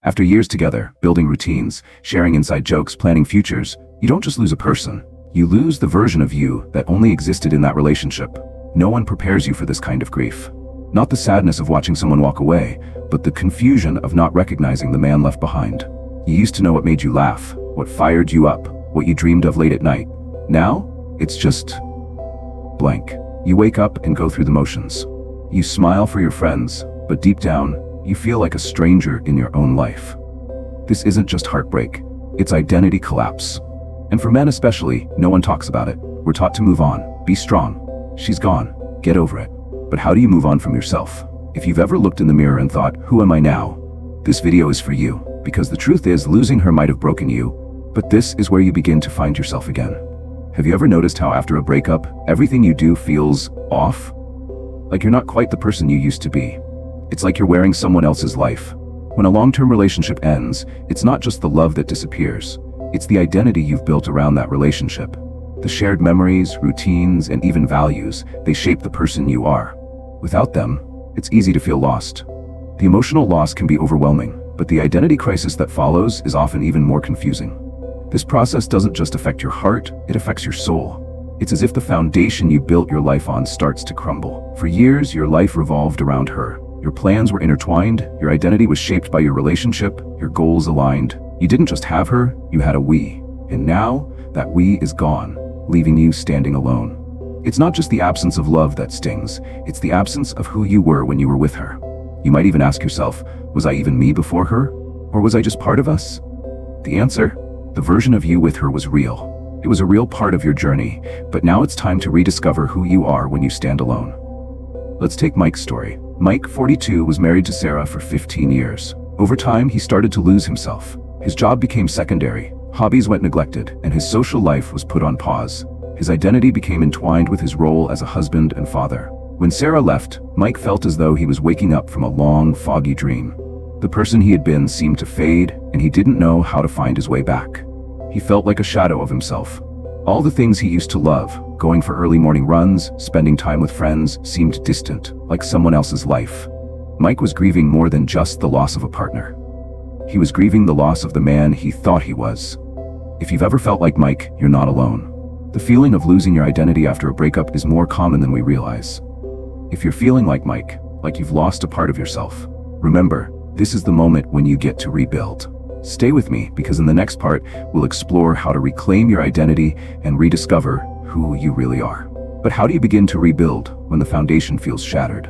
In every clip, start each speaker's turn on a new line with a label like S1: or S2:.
S1: After years together, building routines, sharing inside jokes, planning futures, you don't just lose a person. You lose the version of you that only existed in that relationship. No one prepares you for this kind of grief. Not the sadness of watching someone walk away, but the confusion of not recognizing the man left behind. You used to know what made you laugh, what fired you up, what you dreamed of late at night. Now, it's just blank. You wake up and go through the motions. You smile for your friends, but deep down, you feel like a stranger in your own life. This isn't just heartbreak, it's identity collapse. And for men especially, no one talks about it. We're taught to move on, be strong. She's gone, get over it. But how do you move on from yourself? If you've ever looked in the mirror and thought, who am I now? This video is for you, because the truth is, losing her might have broken you, but this is where you begin to find yourself again. Have you ever noticed how after a breakup, everything you do feels off? Like you're not quite the person you used to be. It's like you're wearing someone else's life. When a long-term relationship ends, it's not just the love that disappears. It's the identity you've built around that relationship. The shared memories, routines, and even values, they shape the person you are. Without them, it's easy to feel lost. The emotional loss can be overwhelming, but the identity crisis that follows is often even more confusing. This process doesn't just affect your heart, it affects your soul. It's as if the foundation you built your life on starts to crumble. For years, your life revolved around her. Your plans were intertwined, your identity was shaped by your relationship, your goals aligned. You didn't just have her, you had a we. And now, that we is gone, leaving you standing alone. It's not just the absence of love that stings, it's the absence of who you were when you were with her. You might even ask yourself, was I even me before her? Or was I just part of us? The answer? The version of you with her was real. It was a real part of your journey, but now it's time to rediscover who you are when you stand alone. Let's take Mike's story. Mike, 42, was married to Sarah for 15 years. Over time, he started to lose himself. His job became secondary, hobbies went neglected, and his social life was put on pause. His identity became entwined with his role as a husband and father. When Sarah left, Mike felt as though he was waking up from a long, foggy dream. The person he had been seemed to fade, and he didn't know how to find his way back. He felt like a shadow of himself. All the things he used to love, going for early morning runs, spending time with friends, seemed distant, like someone else's life. Mike was grieving more than just the loss of a partner. He was grieving the loss of the man he thought he was. If you've ever felt like Mike, you're not alone. The feeling of losing your identity after a breakup is more common than we realize. If you're feeling like Mike, like you've lost a part of yourself, remember, this is the moment when you get to rebuild. Stay with me, because in the next part, we'll explore how to reclaim your identity and rediscover who you really are. But how do you begin to rebuild when the foundation feels shattered?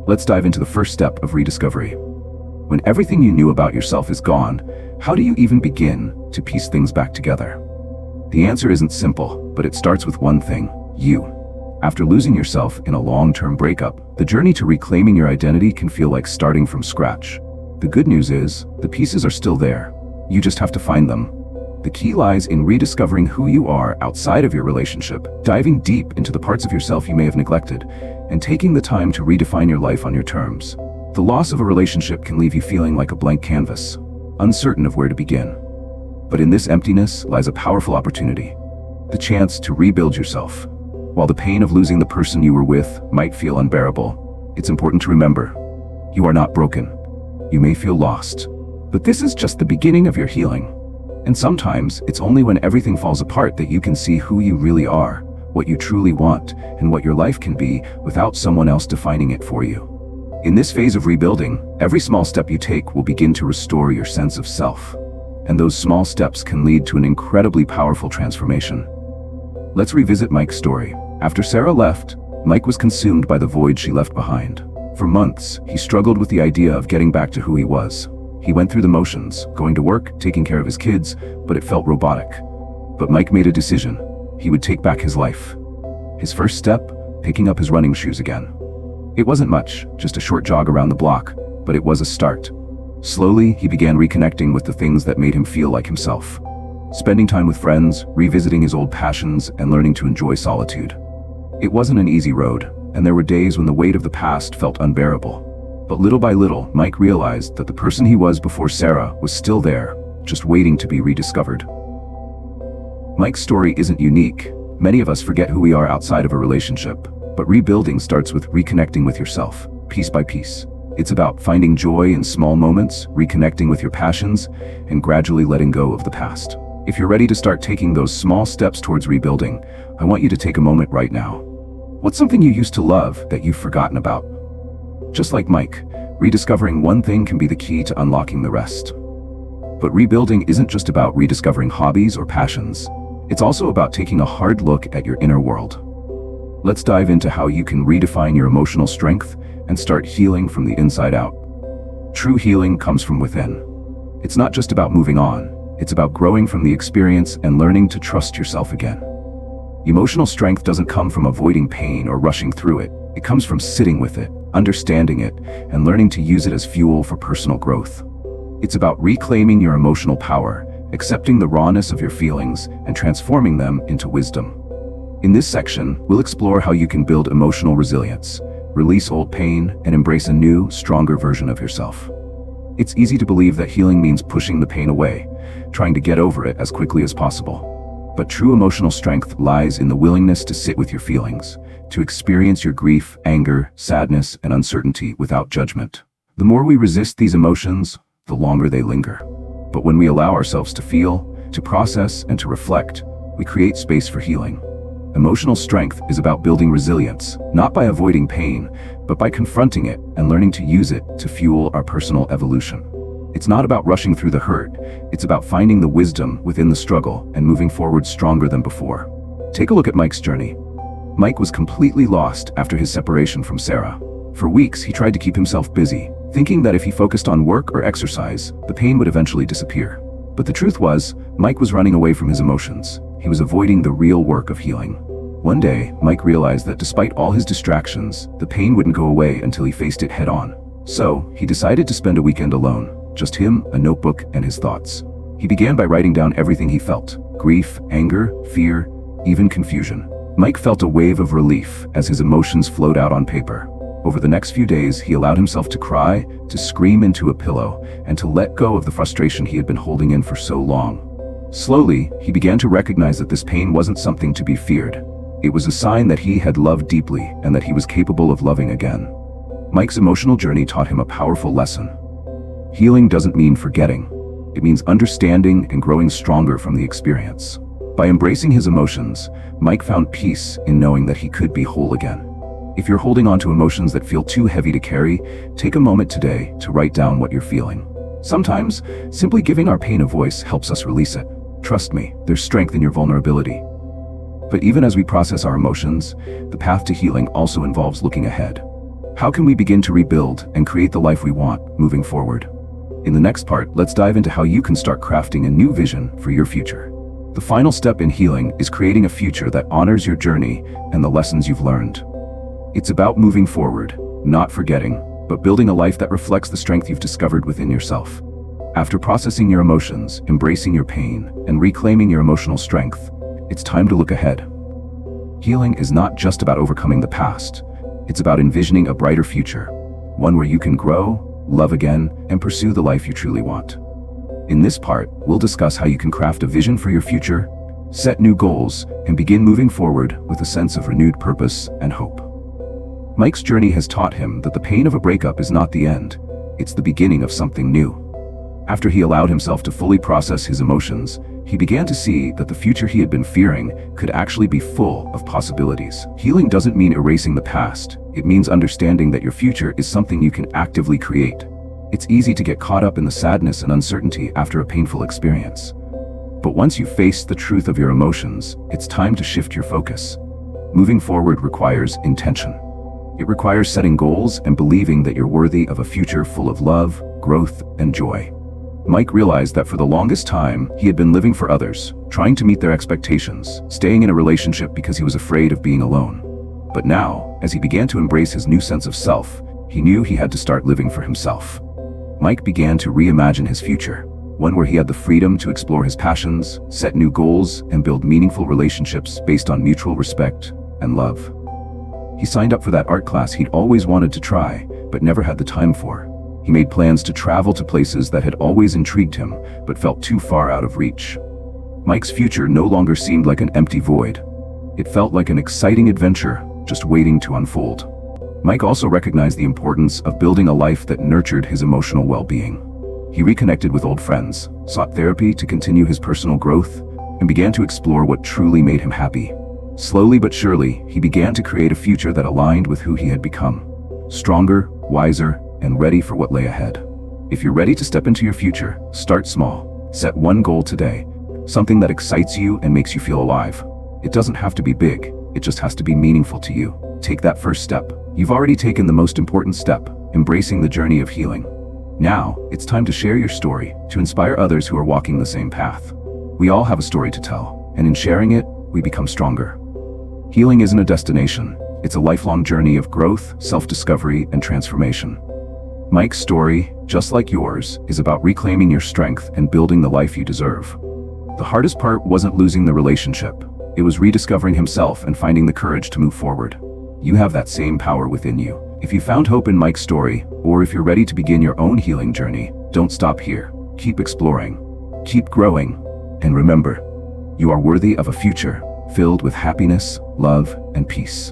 S1: Let's dive into the first step of rediscovery. When everything you knew about yourself is gone, how do you even begin to piece things back together? The answer isn't simple, but it starts with one thing: you. After losing yourself in a long-term breakup, the journey to reclaiming your identity can feel like starting from scratch. The good news is, the pieces are still there. You just have to find them. The key lies in rediscovering who you are outside of your relationship, diving deep into the parts of yourself you may have neglected, and taking the time to redefine your life on your terms. The loss of a relationship can leave you feeling like a blank canvas, uncertain of where to begin. But in this emptiness lies a powerful opportunity, the chance to rebuild yourself. While the pain of losing the person you were with might feel unbearable, it's important to remember, you are not broken. You may feel lost, but this is just the beginning of your healing. And sometimes, it's only when everything falls apart that you can see who you really are, what you truly want, and what your life can be without someone else defining it for you. In this phase of rebuilding, every small step you take will begin to restore your sense of self. And those small steps can lead to an incredibly powerful transformation. Let's revisit Mike's story. After Sarah left, Mike was consumed by the void she left behind. For months, he struggled with the idea of getting back to who he was. He went through the motions, going to work, taking care of his kids, but it felt robotic. But Mike made a decision. He would take back his life. His first step, picking up his running shoes again. It wasn't much, just a short jog around the block, but it was a start. Slowly, he began reconnecting with the things that made him feel like himself. Spending time with friends, revisiting his old passions, and learning to enjoy solitude. It wasn't an easy road, and there were days when the weight of the past felt unbearable. But little by little, Mike realized that the person he was before Sarah was still there, just waiting to be rediscovered. Mike's story isn't unique. Many of us forget who we are outside of a relationship, but rebuilding starts with reconnecting with yourself, piece by piece. It's about finding joy in small moments, reconnecting with your passions, and gradually letting go of the past. If you're ready to start taking those small steps towards rebuilding, I want you to take a moment right now. What's something you used to love that you've forgotten about? Just like Mike, rediscovering one thing can be the key to unlocking the rest. But rebuilding isn't just about rediscovering hobbies or passions. It's also about taking a hard look at your inner world. Let's dive into how you can redefine your emotional strength and start healing from the inside out. True healing comes from within. It's not just about moving on, it's about growing from the experience and learning to trust yourself again. Emotional strength doesn't come from avoiding pain or rushing through it. It comes from sitting with it, understanding it, and learning to use it as fuel for personal growth. It's about reclaiming your emotional power, accepting the rawness of your feelings, and transforming them into wisdom. In this section, we'll explore how you can build emotional resilience, release old pain, and embrace a new, stronger version of yourself. It's easy to believe that healing means pushing the pain away, trying to get over it as quickly as possible. But true emotional strength lies in the willingness to sit with your feelings, to experience your grief, anger, sadness, and uncertainty without judgment. The more we resist these emotions, the longer they linger. But when we allow ourselves to feel, to process, and to reflect, we create space for healing. Emotional strength is about building resilience, not by avoiding pain, but by confronting it and learning to use it to fuel our personal evolution. It's not about rushing through the hurt, it's about finding the wisdom within the struggle and moving forward stronger than before. Take a look at Mike's journey. Mike was completely lost after his separation from Sarah. For weeks, he tried to keep himself busy, thinking that if he focused on work or exercise, the pain would eventually disappear. But the truth was, Mike was running away from his emotions. He was avoiding the real work of healing. One day, Mike realized that despite all his distractions, the pain wouldn't go away until he faced it head-on. So, he decided to spend a weekend alone, just him, a notebook, and his thoughts. He began by writing down everything he felt: grief, anger, fear, even confusion. Mike felt a wave of relief as his emotions flowed out on paper. Over the next few days, he allowed himself to cry, to scream into a pillow, and to let go of the frustration he had been holding in for so long. Slowly, he began to recognize that this pain wasn't something to be feared. It was a sign that he had loved deeply and that he was capable of loving again. Mike's emotional journey taught him a powerful lesson. Healing doesn't mean forgetting. It means understanding and growing stronger from the experience. By embracing his emotions, Mike found peace in knowing that he could be whole again. If you're holding on to emotions that feel too heavy to carry, take a moment today to write down what you're feeling. Sometimes, simply giving our pain a voice helps us release it. Trust me, there's strength in your vulnerability. But even as we process our emotions, the path to healing also involves looking ahead. How can we begin to rebuild and create the life we want moving forward? In the next part, let's dive into how you can start crafting a new vision for your future. The final step in healing is creating a future that honors your journey and the lessons you've learned. It's about moving forward, not forgetting, but building a life that reflects the strength you've discovered within yourself. After processing your emotions, embracing your pain, and reclaiming your emotional strength, it's time to look ahead. Healing is not just about overcoming the past. It's about envisioning a brighter future, one where you can grow, love again, and pursue the life you truly want. In this part, we'll discuss how you can craft a vision for your future, set new goals, and begin moving forward with a sense of renewed purpose and hope. Mike's journey has taught him that the pain of a breakup is not the end, it's the beginning of something new. After he allowed himself to fully process his emotions, he began to see that the future he had been fearing could actually be full of possibilities. Healing doesn't mean erasing the past, it means understanding that your future is something you can actively create. It's easy to get caught up in the sadness and uncertainty after a painful experience. But once you've faced the truth of your emotions, it's time to shift your focus. Moving forward requires intention. It requires setting goals and believing that you're worthy of a future full of love, growth, and joy. Mike realized that for the longest time, he had been living for others, trying to meet their expectations, staying in a relationship because he was afraid of being alone. But now, as he began to embrace his new sense of self, he knew he had to start living for himself. Mike began to reimagine his future, one where he had the freedom to explore his passions, set new goals, and build meaningful relationships based on mutual respect and love. He signed up for that art class he'd always wanted to try, but never had the time for. He made plans to travel to places that had always intrigued him, but felt too far out of reach. Mike's future no longer seemed like an empty void. It felt like an exciting adventure just waiting to unfold. Mike also recognized the importance of building a life that nurtured his emotional well-being. He reconnected with old friends, sought therapy to continue his personal growth, and began to explore what truly made him happy. Slowly but surely, he began to create a future that aligned with who he had become. Stronger, wiser, and ready for what lay ahead. If you're ready to step into your future, start small. Set one goal today, something that excites you and makes you feel alive. It doesn't have to be big, it just has to be meaningful to you. Take that first step. You've already taken the most important step, embracing the journey of healing. Now, it's time to share your story, to inspire others who are walking the same path. We all have a story to tell, and in sharing it, we become stronger. Healing isn't a destination, it's a lifelong journey of growth, self-discovery, and transformation. Mike's story, just like yours, is about reclaiming your strength and building the life you deserve. The hardest part wasn't losing the relationship, it was rediscovering himself and finding the courage to move forward. You have that same power within you. If you found hope in Mike's story, or if you're ready to begin your own healing journey, don't stop here. Keep exploring, keep growing, and remember, you are worthy of a future filled with happiness, love, and peace.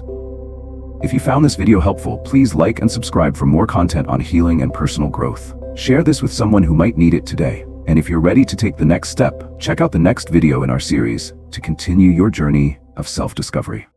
S1: If you found this video helpful, please like and subscribe for more content on healing and personal growth. Share this with someone who might need it today. And if you're ready to take the next step, check out the next video in our series to continue your journey of self-discovery.